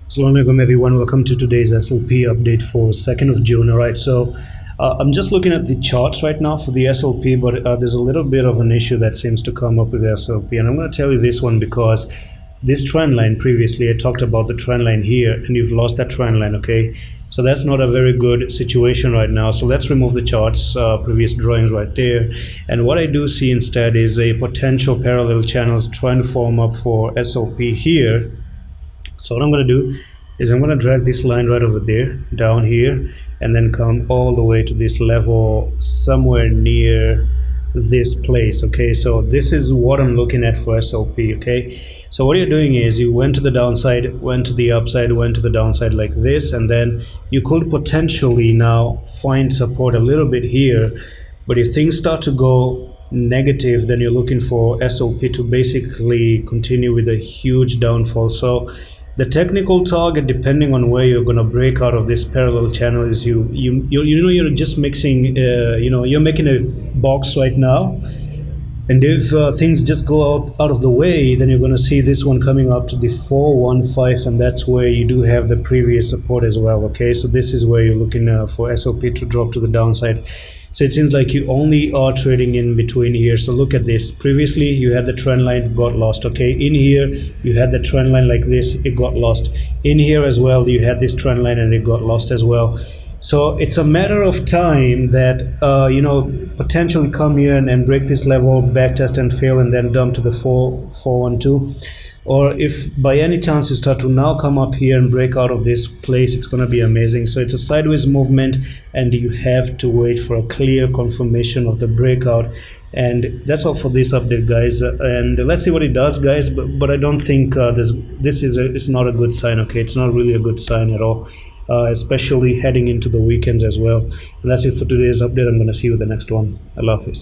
Assalamu alaikum everyone, welcome to today's SLP update for 2nd of June. Alright, so I'm just looking at the charts right now for the SLP, but there's a little bit of an issue that seems to come up with the SLP, and I'm going to tell you this one because this trend line previously, I talked about the trend line here, and you've lost that trend line, okay? So that's not a very good situation right now. So let's remove the charts, previous drawings right there. And what I do see instead is a potential parallel channels trying to form up for SLP here. So what I'm going to do is I'm going to drag this line right over there, down here, and then come all the way to this level somewhere near this place, okay? So this is what I'm looking at for SLP, okay? So what you're doing is you went to the downside, went to the upside, went to the downside like this, and then you could potentially now find support a little bit here. But if things start to go negative, then you're looking for SLP to basically continue with a huge downfall. So the technical target, depending on where you're going to break out of this parallel channel, is you're just mixing, you're making a box right now. And if things just go out of the way, then you're going to see this one coming up to the 415, and that's where you do have the previous support as well, okay? So this is where you're looking for SLP to drop to the downside. So it seems like you only are trading in between here. So look at this. Previously, you had the trend line, got lost, okay? In here, you had the trend line like this, it got lost. In here as well, you had this trend line and it got lost as well. So it's a matter of time that, potentially come here and break this level, backtest and fail, and then dump to the 412. Or if by any chance you start to now come up here and break out of this place, it's going to be amazing. So it's a sideways movement, and you have to wait for a clear confirmation of the breakout. And that's all for this update, guys. And let's see what it does, guys. But I don't think it's not a good sign, okay? It's not really a good sign at all. Especially heading into the weekends as well. And that's it for today's update. I'm going to see you with the next one. Allah Hafiz.